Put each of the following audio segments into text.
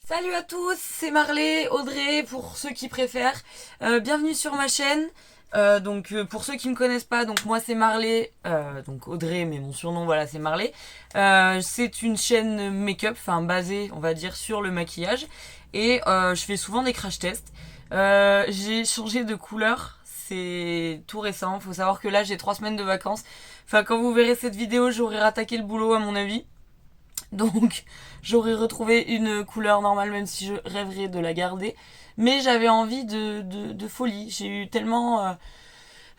Salut à tous, c'est Marley, Audrey pour ceux qui préfèrent. Bienvenue sur ma chaîne. Pour ceux qui me connaissent pas, donc moi c'est Marley, donc Audrey, mais mon surnom voilà c'est Marley. C'est une chaîne make-up, enfin basée on va dire sur le maquillage et je fais souvent des crash tests. J'ai changé de couleur, c'est tout récent. Faut savoir que là j'ai 3 semaines de vacances. Enfin quand vous verrez cette vidéo, j'aurai rattaqué le boulot à mon avis. Donc j'aurais retrouvé une couleur normale même si je rêverais de la garder. Mais j'avais envie de folie. J'ai eu tellement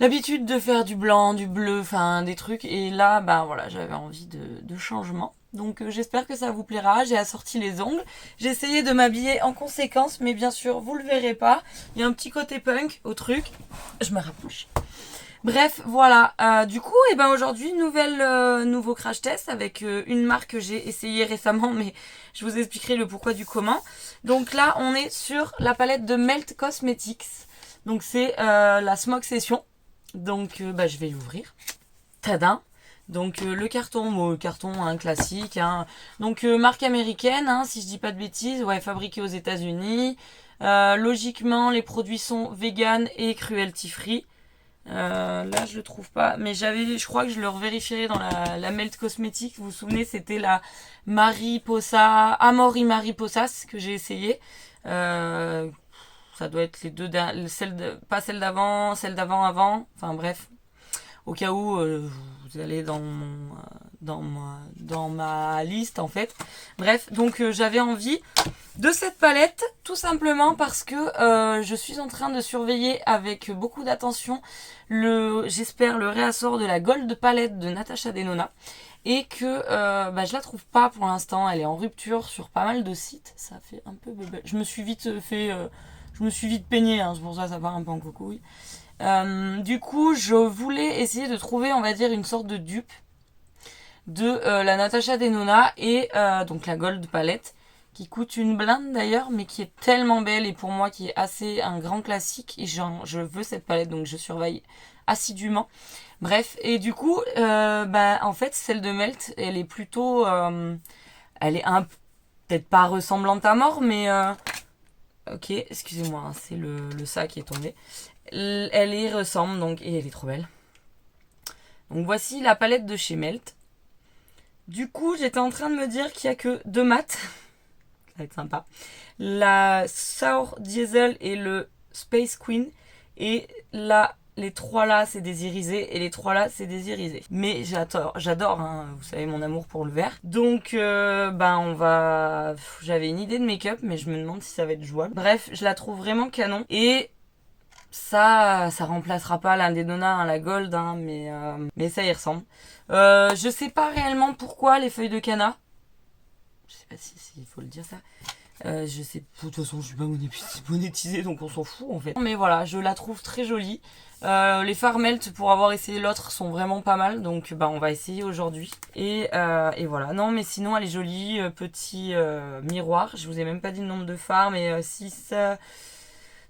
l'habitude de faire du blanc, du bleu, enfin des trucs. Et là, bah voilà, j'avais envie de changement. Donc j'espère que ça vous plaira. J'ai assorti les ongles. J'ai essayé de m'habiller en conséquence, mais bien sûr, vous le verrez pas. Il y a un petit côté punk au truc. Je me rapproche. Bref, voilà. Du coup, aujourd'hui, nouveau crash test avec une marque que j'ai essayé récemment, mais je vous expliquerai le pourquoi du comment. Donc là, on est sur la palette de Melt Cosmetics. Donc c'est la Smog Session. Donc je vais l'ouvrir. Tadam. Donc le carton, classique. Hein. Donc marque américaine, hein, si je dis pas de bêtises, ouais, fabriqué aux États-Unis. Logiquement, les produits sont vegan et cruelty free. Là, je le trouve pas. Mais je crois que je le revérifierai dans la Melt Cosmetics. Vous vous souvenez, c'était la Mariposa, Amori Mariposas que j'ai essayé. Ça doit être les deux, pas celle d'avant, celle d'avant avant. Enfin bref, au cas où vous allez dans ma liste en fait. Bref, donc j'avais envie de cette palette tout simplement parce que je suis en train de surveiller avec beaucoup d'attention j'espère le réassort de la Gold Palette de Natasha Denona et que je la trouve pas pour l'instant. Elle est en rupture sur pas mal de sites. Ça fait un peu bébé. Je me suis vite peignée, hein, c'est pour ça que ça part un peu en coucouille. Du coup, je voulais essayer de trouver, on va dire, une sorte de dupe de la Natasha Denona et donc la Gold Palette qui coûte une blinde d'ailleurs, mais qui est tellement belle et pour moi qui est assez un grand classique. Et je veux cette palette, donc je surveille assidûment. Bref, et du coup, en fait, celle de Melt, elle est plutôt, elle est peut-être pas ressemblante à mort, mais ok, excusez-moi, hein, c'est le sac qui est tombé. Elle y ressemble donc et elle est trop belle. Donc voici la palette de chez Melt. Du coup, j'étais en train de me dire qu'il y a que 2 mats. Ça va être sympa. La Sour Diesel et le Space Queen. Et là, les 3 là, c'est des irisés. Et les 3 là, c'est des irisés. Mais j'adore, hein, vous savez, mon amour pour le vert. Donc, j'avais une idée de make-up, mais je me demande si ça va être jouable. Bref, je la trouve vraiment canon. Et ça remplacera pas la Denona, hein, la Gold, hein, mais ça y ressemble. Je sais pas réellement pourquoi les feuilles de canna. Je sais pas si il faut le dire ça. Je sais, de toute façon, je suis pas monétisée, donc on s'en fout en fait. Mais voilà, je la trouve très jolie. Les fards Melt, pour avoir essayé l'autre, sont vraiment pas mal, donc on va essayer aujourd'hui. Et voilà. Non, mais sinon, elle est jolie. Petit miroir. Je vous ai même pas dit le nombre de fards, mais 6.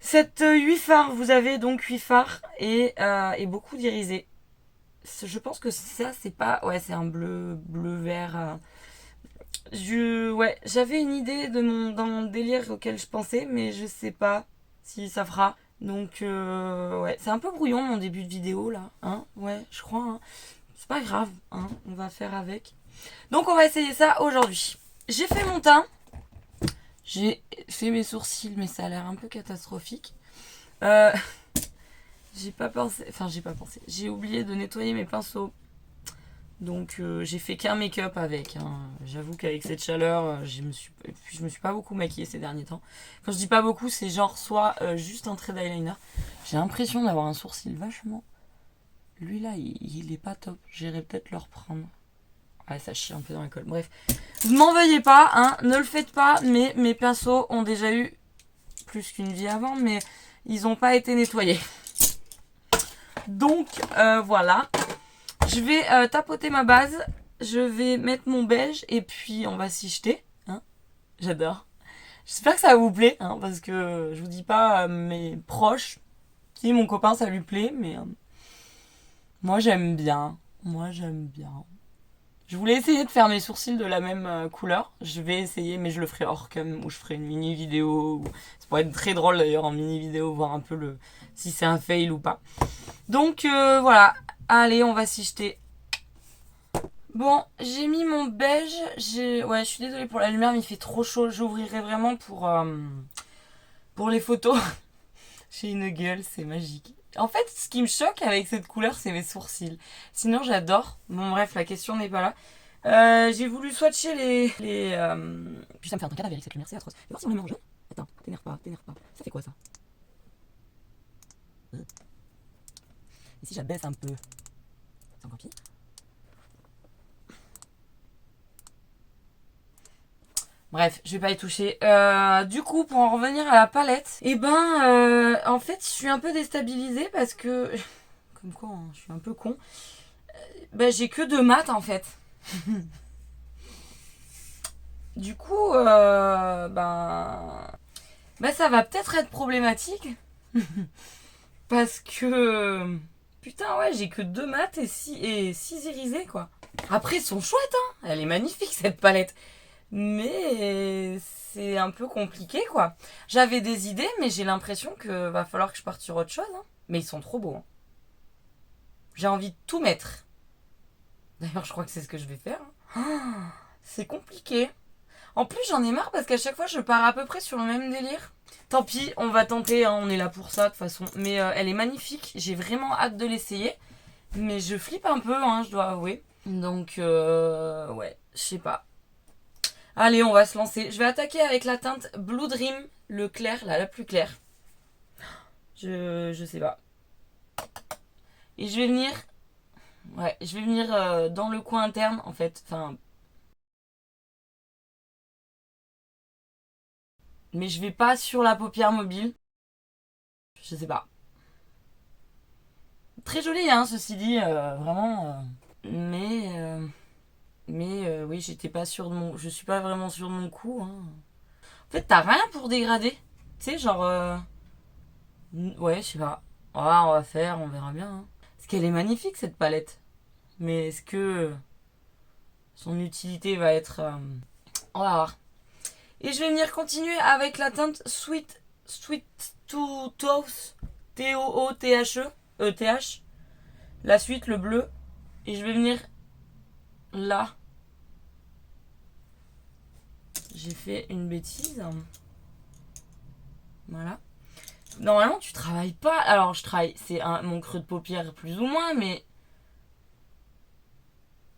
7, 8 fards, vous avez donc 8 fards et beaucoup d'irisés. Je pense que ça, c'est pas. Ouais, c'est un bleu-vert. J'avais une idée dans mon délire auquel je pensais, mais je sais pas si ça fera. Donc, ouais, c'est un peu brouillon mon début de vidéo là. Hein, ouais, je crois. Hein. C'est pas grave, hein, on va faire avec. Donc, on va essayer ça aujourd'hui. J'ai fait mon teint. J'ai fait mes sourcils, mais ça a l'air un peu catastrophique. Euh, j'ai pas pensé. Enfin, j'ai pas pensé. J'ai oublié de nettoyer mes pinceaux. Donc, j'ai fait qu'un make-up avec. Hein. J'avoue qu'avec cette chaleur, je me suis pas beaucoup maquillée ces derniers temps. Quand je dis pas beaucoup, c'est genre soit juste un trait d'eyeliner. J'ai l'impression d'avoir un sourcil vachement. Lui là, il est pas top. J'irai peut-être le reprendre. Ouais, ça chie un peu dans la colle. Bref, ne m'en veuillez pas, hein, ne le faites pas. Mais mes pinceaux ont déjà eu plus qu'une vie avant, mais ils n'ont pas été nettoyés. Donc voilà, je vais tapoter ma base, je vais mettre mon beige et puis on va s'y jeter. Hein, j'adore. J'espère que ça vous plaît, hein, parce que je vous dis pas mes proches. Si mon copain ça lui plaît, mais moi j'aime bien. Moi j'aime bien. Je voulais essayer de faire mes sourcils de la même couleur. Je vais essayer, mais je le ferai hors cam ou je ferai une mini vidéo. Ça pourrait être très drôle d'ailleurs en mini vidéo, voir un peu si c'est un fail ou pas. Donc voilà, allez, on va s'y jeter. Bon, j'ai mis mon beige. Ouais, je suis désolée pour la lumière, mais il fait trop chaud. J'ouvrirai vraiment pour les photos. J'ai une gueule, c'est magique. En fait, ce qui me choque avec cette couleur, c'est mes sourcils. Sinon, j'adore. Bon, bref, la question n'est pas là. J'ai voulu swatcher Puis ça me fait un cadavre avec cette lumière, c'est atroce. Fais voir si on les mange. Attends, t'énerve pas, t'énerve pas. Ça fait quoi ça? Et si j'abaisse un peu? C'est encore pire. Bref, je vais pas y toucher. Du coup, pour en revenir à la palette, en fait, je suis un peu déstabilisée parce que... Comme quoi, hein, je suis un peu con. J'ai que 2 mat en fait. Du coup, ça va peut-être être problématique. Parce que... Putain, ouais, j'ai que 2 mat et 6 irisés, quoi. Après, elles sont chouettes, hein. Elle est magnifique, cette palette. Mais c'est un peu compliqué, quoi. J'avais des idées, mais j'ai l'impression que va falloir que je parte sur autre chose. Hein. Mais ils sont trop beaux. Hein. J'ai envie de tout mettre. D'ailleurs, je crois que c'est ce que je vais faire. Hein. C'est compliqué. En plus, j'en ai marre parce qu'à chaque fois, je pars à peu près sur le même délire. Tant pis, on va tenter, hein, on est là pour ça de toute façon. Mais elle est magnifique, j'ai vraiment hâte de l'essayer. Mais je flippe un peu, hein, je dois avouer. Donc, ouais, je sais pas. Allez, on va se lancer. Je vais attaquer avec la teinte Blue Dream, le clair, la plus claire. Je sais pas. Et je vais venir... Ouais, je vais venir dans le coin interne, en fait. Enfin... Mais je vais pas sur la paupière mobile. Je sais pas. Très joli, hein, ceci dit, vraiment. Mais oui, j'étais pas sûre de mon. Je suis pas vraiment sûre de mon coup. Hein. En fait, t'as rien pour dégrader. Tu sais, genre. Ouais, je sais pas. Ah, on va faire, on verra bien. Hein. Parce qu'elle est magnifique cette palette. Mais est-ce que son utilité va être. On va voir. Et je vais venir continuer avec la teinte Sweet to Toast. T-O-O-T-H-E. T-H. La suite, le bleu. Et je vais venir là. J'ai fait une bêtise. Voilà. Normalement, tu travailles pas. Alors, je travaille. C'est mon creux de paupière, plus ou moins, mais.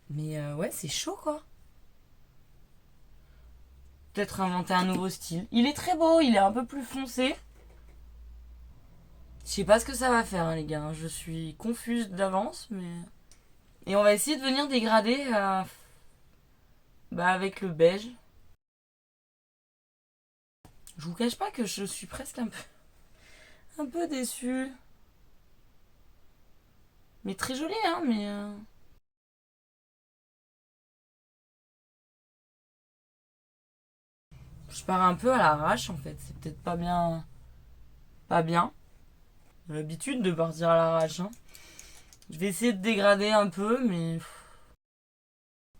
Mais ouais, c'est chaud, quoi. Peut-être inventer un nouveau style. Il est très beau, il est un peu plus foncé. Je sais pas ce que ça va faire, hein, les gars. Je suis confuse d'avance, mais. Et on va essayer de venir dégrader avec le beige. Je vous cache pas que je suis presque un peu déçue. Mais très joli, hein, mais. Je pars un peu à l'arrache, en fait. C'est peut-être pas bien. Pas bien. J'ai l'habitude de partir à l'arrache, hein. Je vais essayer de dégrader un peu, mais.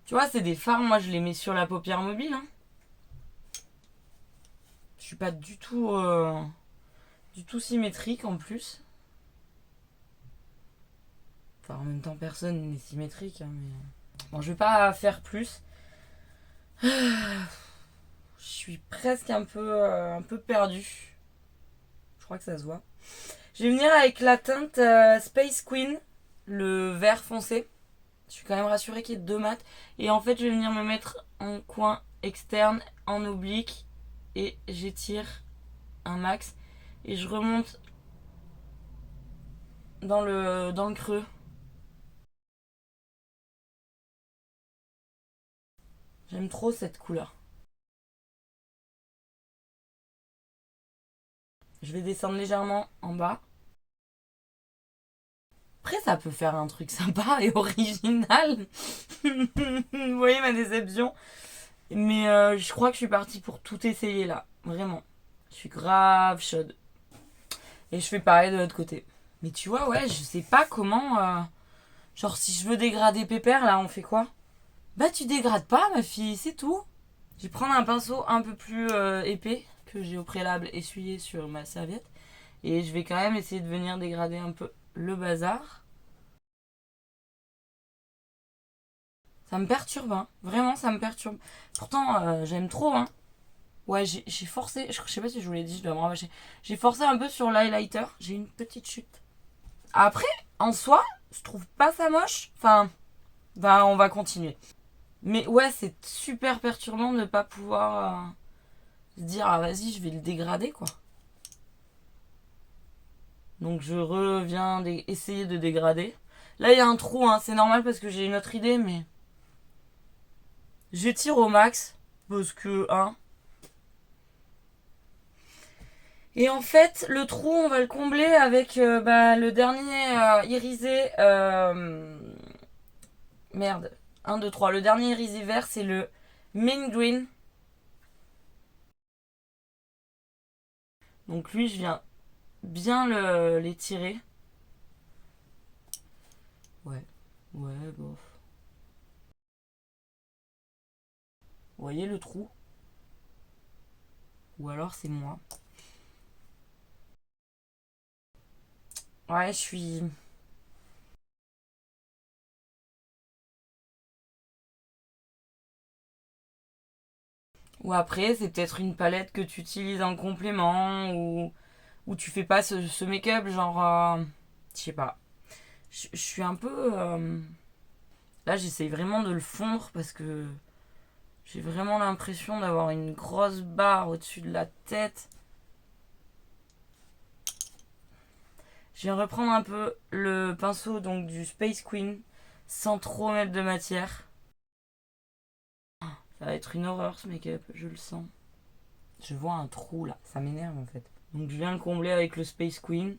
Tu vois, c'est des fards, moi je les mets sur la paupière mobile. Hein. Je suis pas du tout symétrique en plus. Enfin, en même temps, personne n'est symétrique. Hein, mais... Bon, je vais pas faire plus. Je suis presque un peu perdue. Je crois que ça se voit. Je vais venir avec la teinte Space Queen, le vert foncé. Je suis quand même rassurée qu'il y ait 2 mat. Et en fait, je vais venir me mettre en coin externe, en oblique. Et j'étire un max. Et je remonte dans le creux. J'aime trop cette couleur. Je vais descendre légèrement en bas. Après, ça peut faire un truc sympa et original. Vous voyez ma déception. Mais je crois que je suis partie pour tout essayer là. Vraiment. Je suis grave chaude. Et je fais pareil de l'autre côté. Mais tu vois, ouais, je sais pas comment... Genre, si je veux dégrader Pépère, là, on fait quoi? Bah tu dégrades pas ma fille, c'est tout. Je vais prendre un pinceau un peu plus épais que j'ai au préalable essuyé sur ma serviette. Et je vais quand même essayer de venir dégrader un peu le bazar. Ça me perturbe, hein. Vraiment, ça me perturbe. Pourtant, j'aime trop, hein. Ouais, j'ai forcé. Je sais pas si je vous l'ai dit, je dois me rabâcher. J'ai forcé un peu sur l'highlighter. J'ai une petite chute. Après, en soi, je trouve pas ça moche. Enfin, bah, on va continuer. Mais ouais, c'est super perturbant de ne pas pouvoir se dire, ah vas-y, je vais le dégrader, quoi. Donc je reviens essayer de dégrader. Là, il y a un trou, hein. C'est normal parce que j'ai une autre idée, mais je tire au max. Parce que, hein. Et en fait, le trou, on va le combler avec le dernier irisé. Merde. Un, 2, 3. Le dernier irisé vert, c'est le Mint Green. Donc lui, je viens bien l'étirer. Ouais. Ouais, bof. Vous voyez le trou? Ou alors c'est moi. Ouais, je suis... Ou après, c'est peut-être une palette que tu utilises en complément ou tu fais pas ce make-up, genre... je sais pas. Je suis un peu... là, j'essaye vraiment de le fondre parce que j'ai vraiment l'impression d'avoir une grosse barre au-dessus de la tête. Je viens reprendre un peu le pinceau donc du Space Queen sans trop mettre de matière. Ça va être une horreur ce make-up, je le sens. Je vois un trou là, ça m'énerve en fait. Donc je viens le combler avec le Space Queen.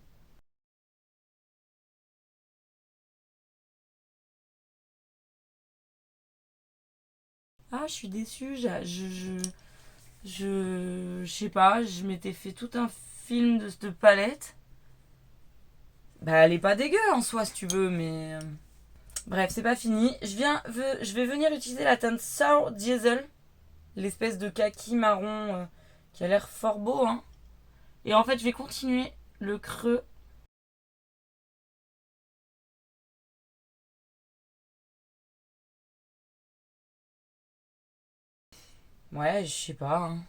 Ah, je suis déçue, je sais pas, je m'étais fait tout un film de cette palette. Bah, elle est pas dégueu en soi si tu veux, mais. Bref, c'est pas fini. Je vais venir utiliser la teinte Sour Diesel, l'espèce de kaki marron qui a l'air fort beau, hein. Et en fait, je vais continuer le creux. Ouais, je sais pas, hein.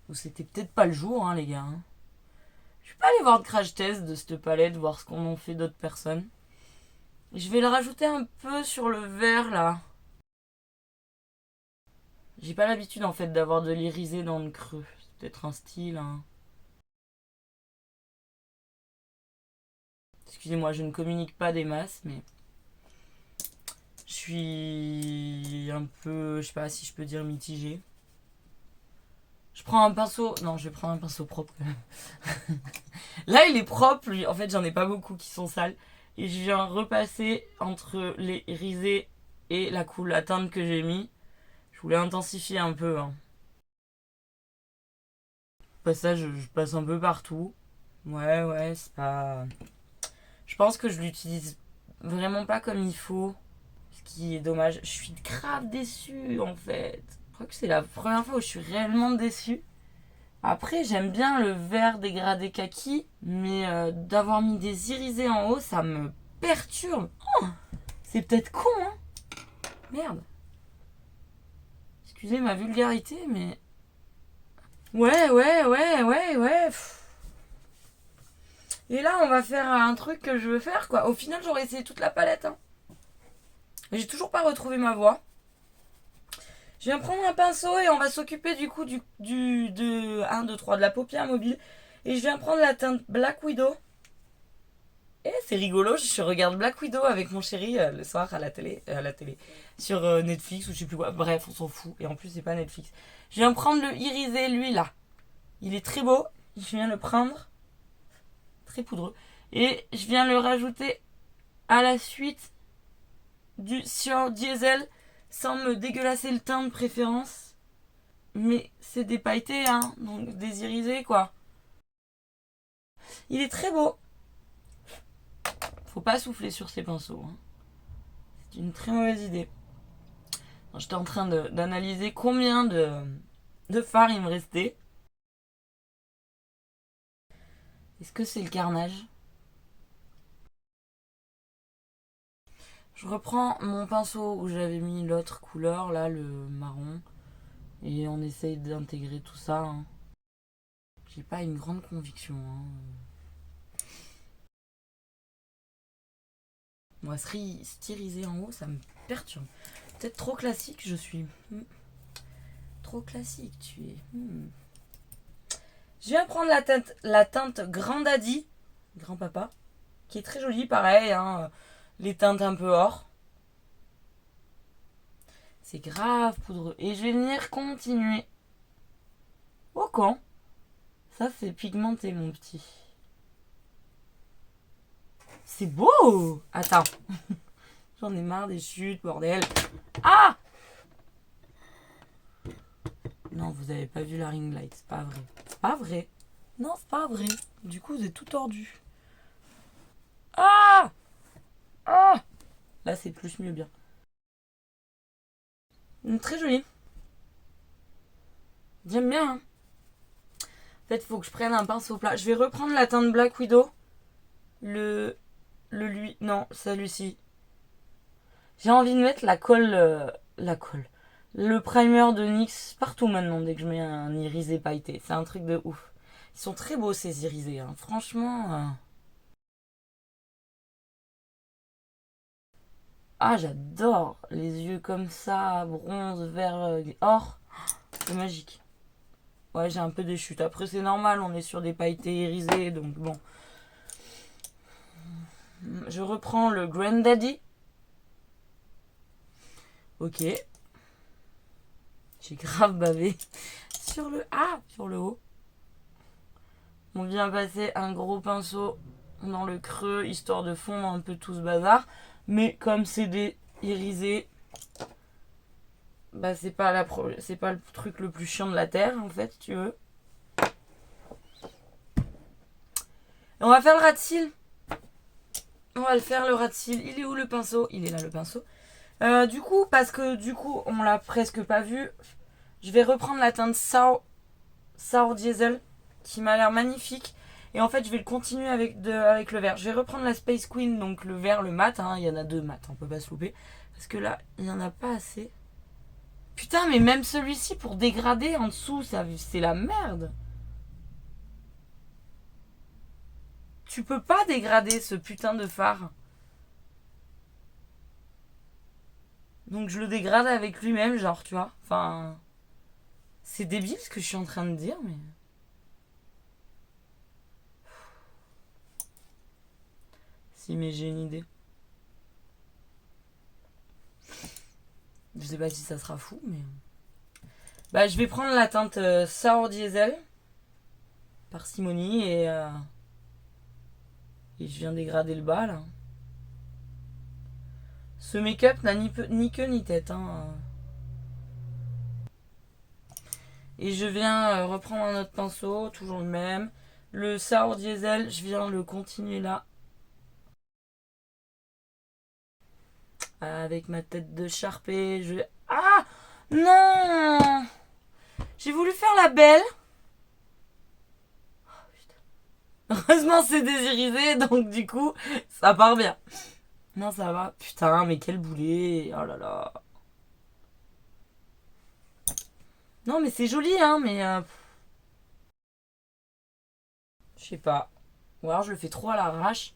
Ou c'était peut-être pas le jour, hein, les gars, hein. Je vais pas aller voir de crash test de cette palette, voir ce qu'on en fait d'autres personnes. Je vais le rajouter un peu sur le vert là. J'ai pas l'habitude en fait d'avoir de l'irisé dans le creux. C'est peut-être un style, hein. Excusez-moi, je ne communique pas des masses, mais je suis un peu, je sais pas si je peux dire mitigé. Je prends un pinceau, non, je vais prendre un pinceau propre quand même. Là, il est propre, lui. En fait, j'en ai pas beaucoup qui sont sales. Et je viens repasser entre les irisés et la teinte que j'ai mis. Je voulais intensifier un peu, hein. Passage, je passe un peu partout. Ouais, ouais, c'est pas. Je pense que je l'utilise vraiment pas comme il faut. Ce qui est dommage. Je suis grave déçue en fait. Je crois que c'est la première fois où je suis réellement déçue. Après, j'aime bien le vert dégradé kaki, mais d'avoir mis des irisés en haut, ça me perturbe. Oh, c'est peut-être con, hein. Merde. Excusez ma vulgarité, mais. Ouais, ouais, ouais, ouais, ouais. Et là, on va faire un truc que je veux faire, quoi. Au final, j'aurais essayé toute la palette, hein. J'ai toujours pas retrouvé ma voix. Je viens prendre un pinceau et on va s'occuper du coup de 1, 2, 3 de la paupière mobile. Et je viens prendre la teinte Black Widow. Et c'est rigolo, je regarde Black Widow avec mon chéri le soir à la télé, sur Netflix ou je sais plus quoi. Bref, on s'en fout. Et en plus, c'est pas Netflix. Je viens prendre le irisé, lui là. Il est très beau. Je viens le prendre. Très poudreux. Et je viens le rajouter à la suite du sur diesel sans me dégueulasser le teint de préférence. Mais c'est des pailletés, hein, donc des irisés quoi. Il est très beau. Faut pas souffler sur ses pinceaux, hein. C'est une très mauvaise idée. J'étais en train d'analyser combien de fards il me restait. Est-ce que c'est le carnage? Je reprends mon pinceau où j'avais mis l'autre couleur, là, le marron. Et on essaye d'intégrer tout ça. Hein. J'ai pas une grande conviction. Hein. Moi, styliser en haut, ça me perturbe. Peut-être trop classique, je suis. Trop classique, tu es. Je viens prendre la teinte Grand Daddy, grand-papa, qui est très jolie, pareil. Hein, les teintes un peu or. C'est grave poudreux. Et je vais venir continuer. Au camp. Ça, c'est pigmenté, mon petit. C'est beau! Attends. J'en ai marre des chutes, bordel. Ah! Non, vous avez pas vu la ring light. C'est pas vrai. C'est pas vrai. Non, c'est pas vrai. Du coup, vous êtes tout tordu. Ah! Ah! Là, c'est plus mieux bien. Très joli. J'aime bien. Hein. En fait, il faut que je prenne un pinceau plat. Je vais reprendre la teinte Black Widow. Lui. Non, celui-ci. J'ai envie de mettre la colle. La colle. Le primer de NYX partout maintenant dès que je mets un irisé pailleté. C'est un truc de ouf. Ils sont très beaux ces irisés. Hein. Franchement. Ah, j'adore. Les yeux comme ça, bronze, vert, or. C'est magique. Ouais, j'ai un peu des chutes. Après, c'est normal, on est sur des pailletés irisées, donc bon. Je reprends le Granddaddy. Ok. J'ai grave bavé sur le haut. On vient passer un gros pinceau dans le creux, histoire de fondre un peu tout ce bazar. Mais comme c'est des irisés, bah c'est pas le truc le plus chiant de la terre, en fait, si tu veux. Et on va faire le ras de cils. On va le faire, le ras de cils. Il est où le pinceau? Il est là, le pinceau. Du coup, parce que du coup, on l'a presque pas vu, je vais reprendre la teinte Sour Diesel, qui m'a l'air magnifique. Et en fait, je vais le continuer avec le vert. Je vais reprendre la Space Queen, donc le vert, le mat. Hein. Il y en a deux mat, on peut pas se louper. Parce que là, il n'y en a pas assez. Putain, mais même celui-ci, pour dégrader en dessous, c'est la merde. Tu peux pas dégrader ce putain de fard. Donc je le dégrade avec lui-même, genre, tu vois. Enfin, c'est débile ce que je suis en train de dire, mais... Si, mais j'ai une idée. Je sais pas si ça sera fou, mais... Bah, je vais prendre la teinte Sour Diesel. Parcimonie, et je viens dégrader le bas, là. Ce make-up n'a ni queue ni tête, hein. Et je viens reprendre un autre pinceau, toujours le même. Le Sour Diesel, je viens le continuer là. Avec ma tête de Sharpie, Ah non! J'ai voulu faire la belle. Heureusement c'est désirisé, donc du coup, ça part bien. Non, ça va. Putain, mais quel boulet. Oh là là. Non, mais c'est joli, hein, mais... je sais pas. Ou alors je le fais trop à l'arrache.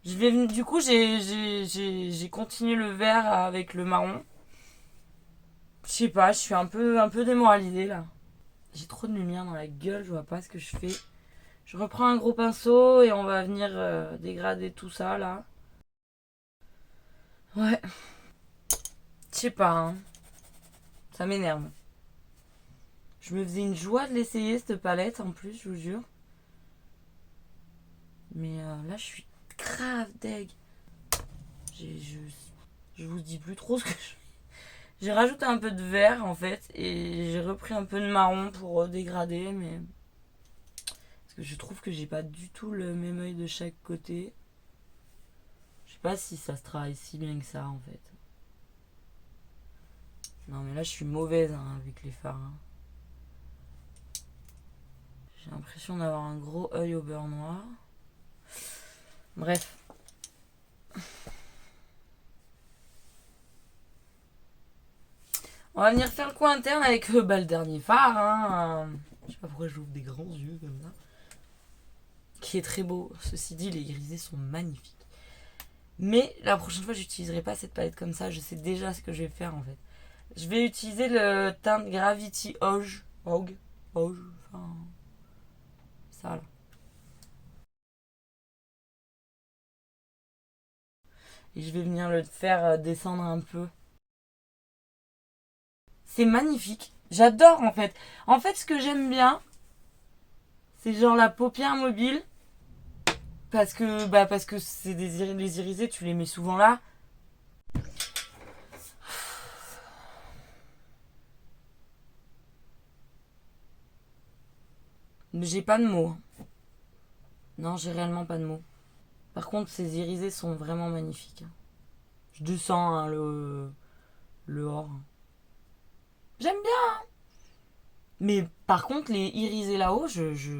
Du coup, j'ai continué le vert avec le marron. Je sais pas, je suis un peu démoralisée là. J'ai trop de lumière dans la gueule, je vois pas ce que je fais. Je reprends un gros pinceau et on va venir dégrader tout ça là. Ouais. Je sais pas, hein. Ça m'énerve. Je me faisais une joie de l'essayer cette palette en plus, je vous jure. Mais là, je suis grave deg. Je vous dis plus trop ce que je... J'ai rajouté un peu de vert en fait et j'ai repris un peu de marron pour dégrader, mais parce que je trouve que j'ai pas du tout le même œil de chaque côté. Je sais pas si ça se travaille si bien que ça en fait. Non mais là je suis mauvaise hein, avec les fards. Hein. J'ai l'impression d'avoir un gros œil au beurre noir. Bref. On va venir faire le coin interne avec le dernier phare. Hein. Je sais pas pourquoi j'ouvre des grands yeux comme ça. Qui est très beau. Ceci dit, les grisés sont magnifiques. Mais la prochaine fois, j'utiliserai pas cette palette comme ça. Je sais déjà ce que je vais faire en fait. Je vais utiliser le teint Gravity Hoge. Enfin. Ça là. Et je vais venir le faire descendre un peu. C'est magnifique. J'adore en fait. En fait, ce que j'aime bien, c'est genre la paupière mobile. Parce que c'est les irisés, tu les mets souvent là. Mais j'ai pas de mots. Non, j'ai réellement pas de mots. Par contre, ces irisés sont vraiment magnifiques. Je descends hein, le or. J'aime bien. Hein. Mais par contre, les irisés là-haut,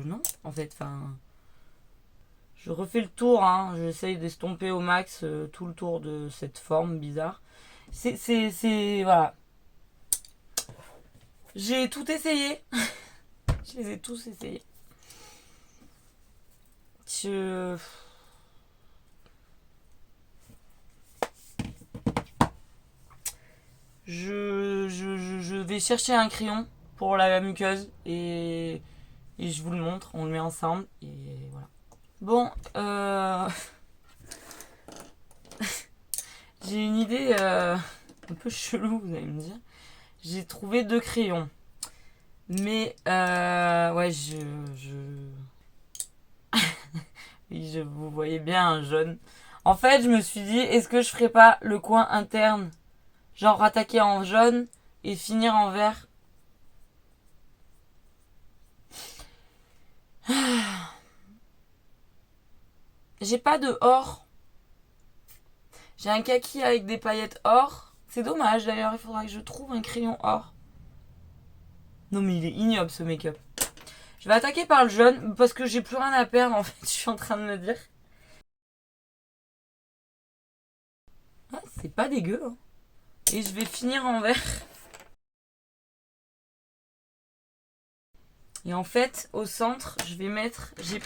non, en fait, enfin. Je refais le tour, hein. J'essaye d'estomper au max tout le tour de cette forme bizarre. Voilà. J'ai tout essayé. Je les ai tous essayés. Je vais chercher un crayon pour la muqueuse et je vous le montre. On le met ensemble et voilà. Bon, j'ai une idée un peu chelou, vous allez me dire. J'ai trouvé 2 crayons. Mais, ouais, oui, vous voyez bien un jaune. En fait, je me suis dit, est-ce que je ferais pas le coin interne? Genre attaquer en jaune et finir en vert. J'ai pas de or. J'ai un kaki avec des paillettes or. C'est dommage d'ailleurs, il faudra que je trouve un crayon or. Non mais il est ignoble ce make-up. Je vais attaquer par le jaune parce que j'ai plus rien à perdre en fait, je suis en train de me dire. Ah, c'est pas dégueu. Hein. Et je vais finir en vert. Et en fait, au centre, je vais mettre. J'ai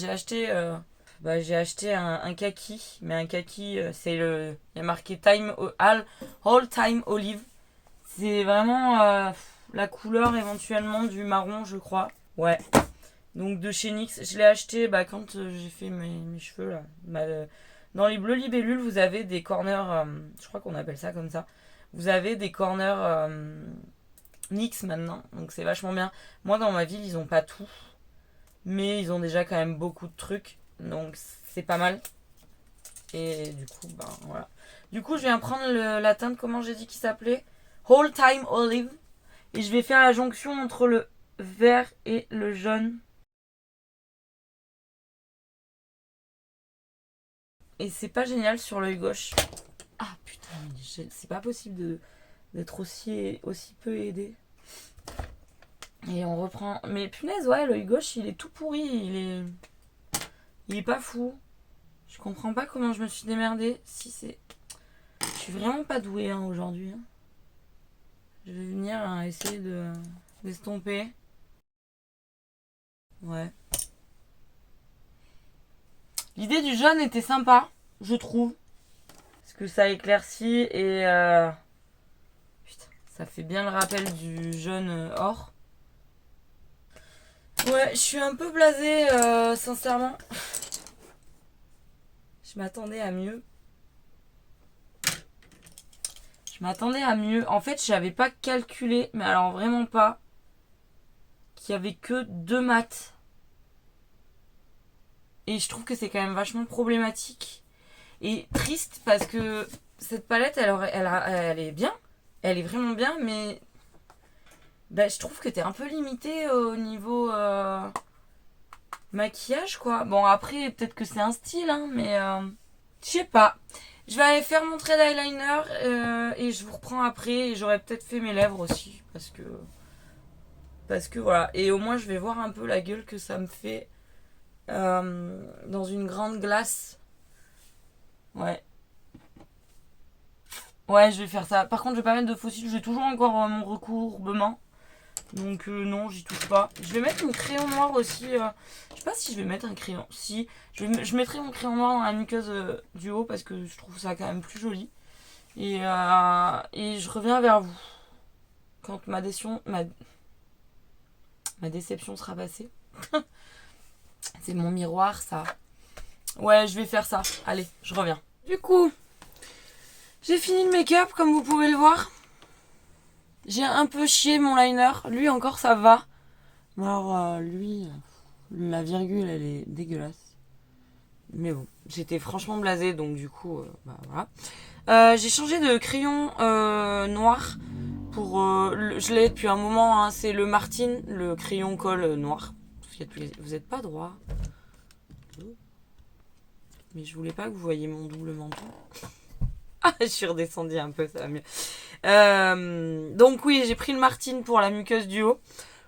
acheté un kaki, mais un kaki, c'est le. Il y a marqué All Time Olive. C'est vraiment la couleur éventuellement du marron, je crois. Ouais. Donc de chez NYX. Je l'ai acheté quand j'ai fait mes cheveux là. Dans les bleus libellules, vous avez des corners. Je crois qu'on appelle ça comme ça. Vous avez des corners NYX maintenant. Donc c'est vachement bien. Moi dans ma ville, ils ont pas tout. Mais ils ont déjà quand même beaucoup de trucs. Donc c'est pas mal. Et du coup, voilà. Du coup, je viens prendre la teinte, comment j'ai dit qu'il s'appelait? Whole Time Olive. Et je vais faire la jonction entre le vert et le jaune. Et c'est pas génial sur l'œil gauche. Ah putain, c'est pas possible d'être aussi peu aidé. Et on reprend. Mais punaise, ouais, l'œil gauche, il est tout pourri. Il est pas fou. Je comprends pas comment je me suis démerdée. Si c'est. Je suis vraiment pas douée hein, aujourd'hui. Hein. Je vais venir essayer d'estomper. Ouais. L'idée du jaune était sympa, je trouve. Parce que ça éclaircit et putain, ça fait bien le rappel du jaune or. Ouais, je suis un peu blasée, sincèrement. Je m'attendais à mieux. En fait, j'avais pas calculé, mais alors vraiment pas, qu'il y avait que 2 mats. Et je trouve que c'est quand même vachement problématique. Et triste parce que cette palette, elle est bien. Elle est vraiment bien, mais je trouve que t'es un peu limité au niveau maquillage, quoi. Bon, après, peut-être que c'est un style, hein, mais je sais pas. Je vais aller faire mon trait d'eyeliner et je vous reprends après. Et j'aurais peut-être fait mes lèvres aussi. Parce que voilà. Et au moins, je vais voir un peu la gueule que ça me fait dans une grande glace. Ouais. Ouais, je vais faire ça. Par contre, je vais pas mettre de faux cils. J'ai toujours encore mon recourbement. Donc non, j'y touche pas. Je vais mettre mon crayon noir aussi. Je sais pas si je vais mettre un crayon. Si, je mettrai mon crayon noir dans la muqueuse du haut parce que je trouve ça quand même plus joli. Et je reviens vers vous quand ma déception sera passée. C'est mon miroir, ça. Ouais, je vais faire ça. Allez, je reviens. Du coup, j'ai fini le make-up, comme vous pouvez le voir. J'ai un peu chié mon liner. Lui, encore, ça va. Alors, lui, la virgule, elle est dégueulasse. Mais bon, j'étais franchement blasée, donc du coup, bah voilà. J'ai changé de crayon noir pour... je l'ai depuis un moment, hein, c'est le Martine, le crayon colle noir. Vous êtes pas droit. Mais je voulais pas que vous voyiez mon double menton. Ah, je suis redescendue un peu, ça va mieux. Donc oui, j'ai pris le Martine pour la muqueuse du haut.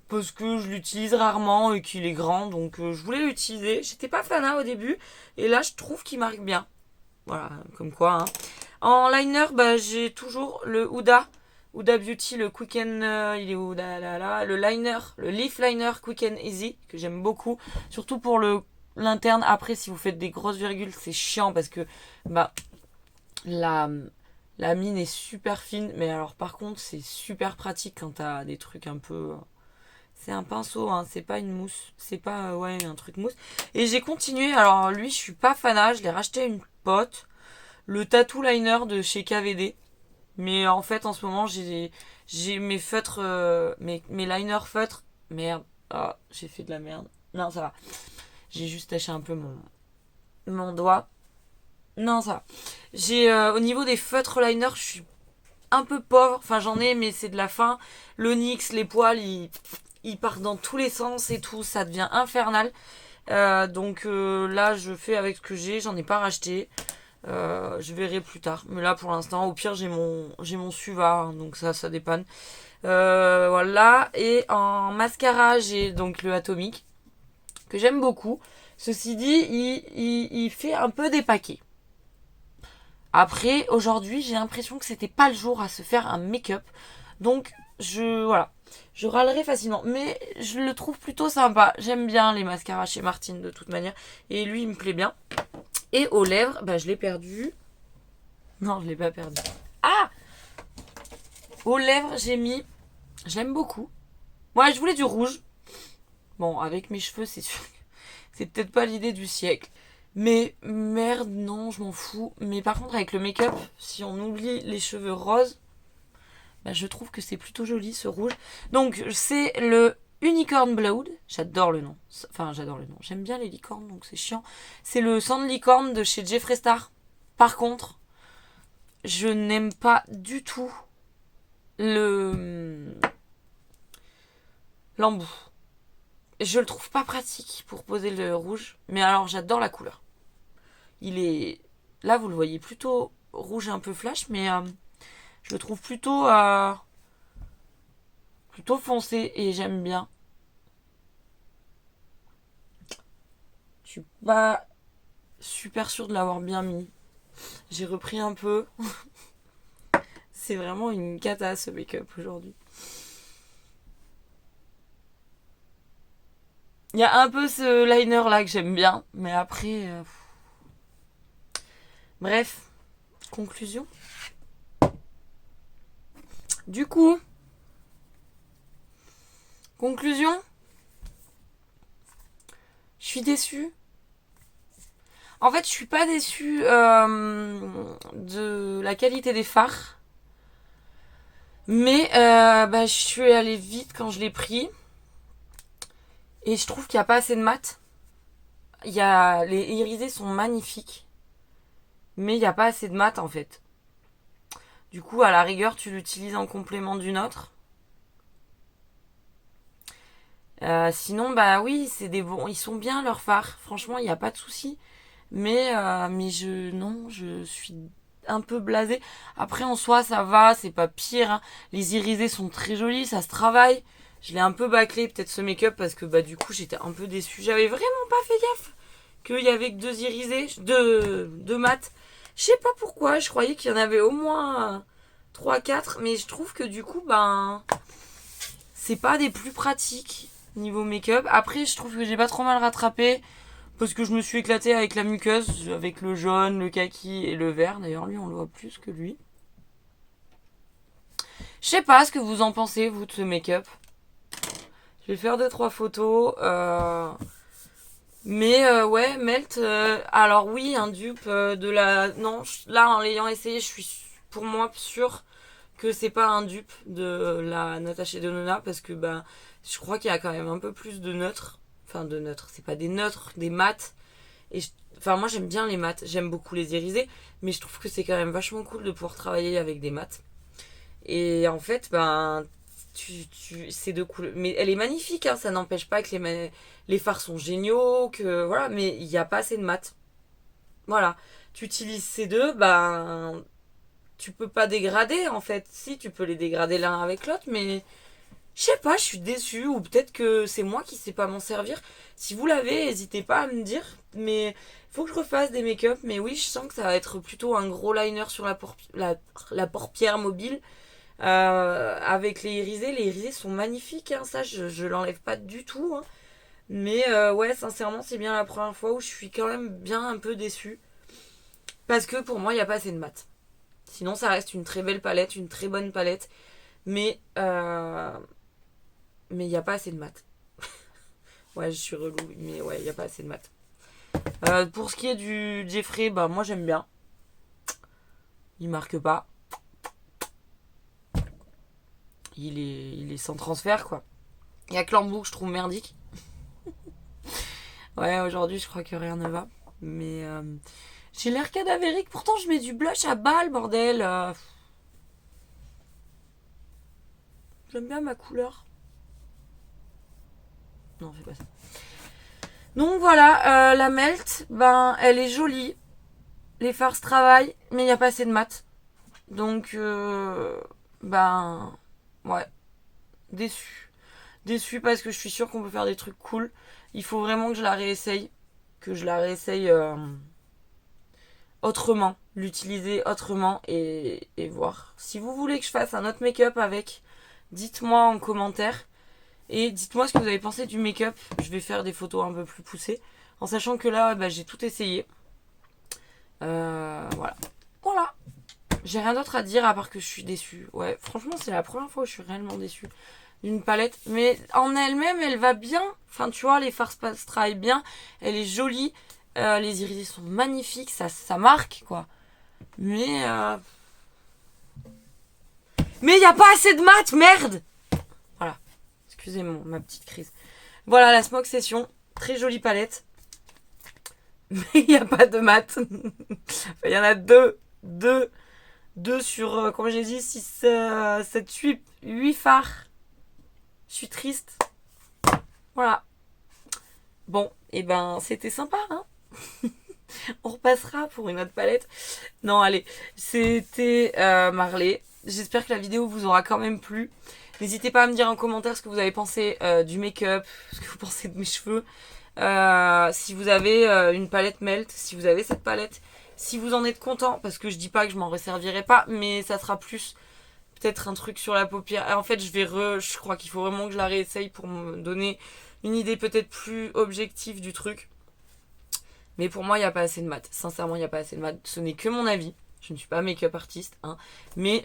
Parce que je l'utilise rarement et qu'il est grand. Donc je voulais l'utiliser. J'étais pas fan au début. Et là, je trouve qu'il marque bien. Voilà, comme quoi. Hein. En liner, bah, j'ai toujours le Huda Beauty, le Quick and... il est où là, le liner, le Leaf Liner Quick and Easy, que j'aime beaucoup. Surtout pour l'interne. Après, si vous faites des grosses virgules, c'est chiant parce que bah la mine est super fine. Mais alors, par contre, c'est super pratique quand t'as des trucs un peu... C'est un pinceau, hein, c'est pas une mousse. C'est pas un truc mousse. Et j'ai continué. Alors, lui, je suis pas fanat. Je l'ai racheté à une pote. Le Tattoo Liner de chez KVD. Mais en fait, en ce moment, j'ai mes feutres, mes liners feutres. Merde. Ah, j'ai fait de la merde. Non, ça va. J'ai juste taché un peu mon doigt. Non, ça va. J'ai, au niveau des feutres liners, je suis un peu pauvre. Enfin, j'en ai, mais c'est de la fin. L'onyx, les poils, ils partent dans tous les sens et tout. Ça devient infernal. Donc là, je fais avec ce que j'ai. J'en ai pas racheté. Je verrai plus tard. Mais là, pour l'instant, au pire, j'ai mon Suva. Hein, donc ça dépanne. Voilà. Et en mascara, j'ai donc le Atomic. Que j'aime beaucoup. Ceci dit, il fait un peu dépaqué. Après, aujourd'hui, j'ai l'impression que c'était pas le jour à se faire un make-up. Donc, je râlerai facilement. Mais je le trouve plutôt sympa. J'aime bien les mascaras chez Martine de toute manière. Et lui, il me plaît bien. Et aux lèvres, bah, je l'ai perdu. Non, je l'ai pas perdu. Ah! Aux lèvres, j'ai mis... J'aime beaucoup. Moi, je voulais du rouge. Bon, avec mes cheveux, c'est sûr. C'est peut-être pas l'idée du siècle. Mais merde, non, je m'en fous. Mais par contre, avec le make-up, si on oublie les cheveux roses, bah, je trouve que c'est plutôt joli ce rouge. Donc, c'est le Unicorn Blood. J'adore le nom. Enfin, j'adore le nom. J'aime bien les licornes, donc c'est chiant. C'est le sang de licorne de chez Jeffree Star. Par contre, je n'aime pas du tout l'embout. Je le trouve pas pratique pour poser le rouge. Mais alors, j'adore la couleur. Il est... Là, vous le voyez plutôt rouge un peu flash, mais je le trouve plutôt foncé et j'aime bien. Je suis pas super sûre de l'avoir bien mis. J'ai repris un peu. C'est vraiment une cata ce make-up aujourd'hui. Il y a un peu ce liner là que j'aime bien, mais après... Bref, conclusion. Du coup, conclusion, je suis déçue. En fait, je suis pas déçue de la qualité des fards. Mais bah, je suis allée vite quand je l'ai pris. Et je trouve qu'il n'y a pas assez de mat. Les irisés sont magnifiques. Mais il n'y a pas assez de mat en fait. Du coup, à la rigueur, tu l'utilises en complément d'une autre. Sinon, bah oui, c'est des bons. Ils sont bien leurs fards. Franchement, il n'y a pas de souci. Mais je suis un peu blasé. Après, en soi, ça va, c'est pas pire. Hein. Les irisés sont très jolis, ça se travaille. Je l'ai un peu bâclé, peut-être ce make-up, parce que du coup, j'étais un peu déçue. J'avais vraiment pas fait gaffe qu'il y avait que 2 irisés, deux mat. Je sais pas pourquoi, je croyais qu'il y en avait au moins 3-4, mais je trouve que du coup, c'est pas des plus pratiques niveau make-up. Après, je trouve que j'ai pas trop mal rattrapé parce que je me suis éclatée avec la muqueuse, avec le jaune, le kaki et le vert. D'ailleurs, lui, on le voit plus que lui. Je sais pas ce que vous en pensez, vous, de ce make-up. Je vais faire 2-3 photos. Mais ouais, Melt. Alors oui, un dupe de la... Non, là, en l'ayant essayé, je suis pour moi sûre que c'est pas un dupe de la Natasha Denona parce que je crois qu'il y a quand même un peu plus de neutres. Enfin, de neutres, c'est pas des neutres, des mats. Et enfin, moi j'aime bien les mats, j'aime beaucoup les irisés, mais je trouve que c'est quand même vachement cool de pouvoir travailler avec des mats. Et en fait, c'est de cool. Mais elle est magnifique, hein, ça n'empêche pas que les fards sont géniaux, que voilà, mais il n'y a pas assez de mat. Voilà. Tu utilises ces deux, tu peux pas dégrader en fait. Si, tu peux les dégrader l'un avec l'autre, mais je sais pas, je suis déçue, ou peut-être que c'est moi qui sais pas m'en servir. Si vous l'avez, n'hésitez pas à me dire. Mais faut que je refasse des make-up. Mais oui, je sens que ça va être plutôt un gros liner sur la paupière mobile. Avec les irisés. Les irisés sont magnifiques, hein, ça je l'enlève pas du tout. Hein. Mais ouais, sincèrement, c'est bien la première fois où je suis quand même bien un peu déçue. Parce que pour moi, il n'y a pas assez de mat. Sinon, ça reste une très belle palette, une très bonne palette. Mais il n'y a pas assez de mat. Ouais, je suis relou, mais ouais, il n'y a pas assez de mat. Pour ce qui est du Jeffree, moi j'aime bien. Il marque pas. Il est sans transfert, quoi. Il y a que l'embout que je trouve merdique. Ouais, aujourd'hui, je crois que rien ne va. Mais j'ai l'air cadavérique. Pourtant, je mets du blush à balles, bordel. J'aime bien ma couleur. Non, c'est pas ça. Donc voilà, la Melt, elle est jolie. Les fards se travaillent, mais il n'y a pas assez de mat. Donc, ouais, déçu. Déçu parce que je suis sûre qu'on peut faire des trucs cool. Il faut vraiment que je la réessaye. Que je la réessaye autrement. L'utiliser autrement et voir. Si vous voulez que je fasse un autre make-up avec, dites-moi en commentaire. Et dites-moi ce que vous avez pensé du make-up. Je vais faire des photos un peu plus poussées. En sachant que là, j'ai tout essayé. Voilà. Voilà. J'ai rien d'autre à dire à part que je suis déçue. Ouais, franchement, c'est la première fois où je suis réellement déçue d'une palette. Mais en elle-même, elle va bien. Enfin, tu vois, les fards se travaillent bien. Elle est jolie. Les irisés sont magnifiques. Ça marque, quoi. Mais il n'y a pas assez de mat, merde. Voilà. Excusez ma petite crise. Voilà, la Smoke Session. Très jolie palette. Mais il n'y a pas de mat. Il y en a deux sur, comme j'ai dit, 6, 7, 8 fards. Je suis triste. Voilà. Bon, et c'était sympa, hein. On repassera pour une autre palette. Non, allez, c'était Marley. J'espère que la vidéo vous aura quand même plu. N'hésitez pas à me dire en commentaire ce que vous avez pensé du make-up, ce que vous pensez de mes cheveux. Si vous avez une palette Melt, si vous avez cette palette, si vous en êtes content, parce que je dis pas que je m'en resservirai pas, mais ça sera plus peut-être un truc sur la paupière. En fait, je crois qu'il faut vraiment que je la réessaye pour me donner une idée peut-être plus objective du truc. Mais pour moi, il n'y a pas assez de mat. Sincèrement, il n'y a pas assez de mat. Ce n'est que mon avis. Je ne suis pas make-up artiste, hein. Mais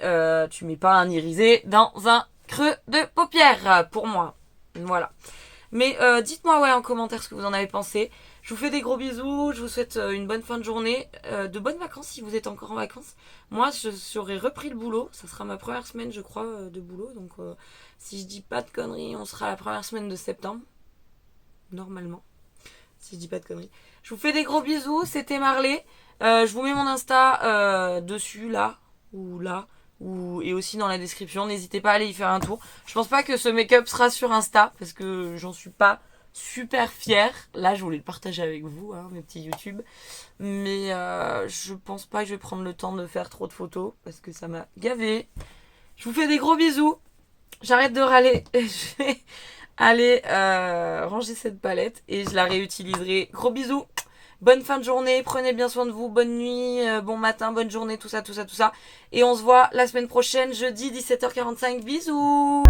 tu mets pas un irisé dans un creux de paupière, pour moi. Voilà. Mais dites-moi en commentaire ce que vous en avez pensé. Je vous fais des gros bisous. Je vous souhaite une bonne fin de journée. De bonnes vacances si vous êtes encore en vacances. Moi, j'aurais repris le boulot. Ça sera ma première semaine, je crois, de boulot. Donc, si je dis pas de conneries, on sera la première semaine de septembre. Normalement. Si je dis pas de conneries. Je vous fais des gros bisous. C'était Marley. Je vous mets mon Insta dessus, là. Ou là. Et aussi dans la description. N'hésitez pas à aller y faire un tour. Je pense pas que ce make-up sera sur Insta. Parce que j'en suis pas super fière. Là, je voulais le partager avec vous, hein, mes petits YouTube. Mais je pense pas que je vais prendre le temps de faire trop de photos parce que ça m'a gavé. Je vous fais des gros bisous. J'arrête de râler. Je vais aller ranger cette palette et je la réutiliserai. Gros bisous. Bonne fin de journée, prenez bien soin de vous, bonne nuit, bon matin, bonne journée, tout ça, tout ça, tout ça. Et on se voit la semaine prochaine, jeudi 17h45. Bisous.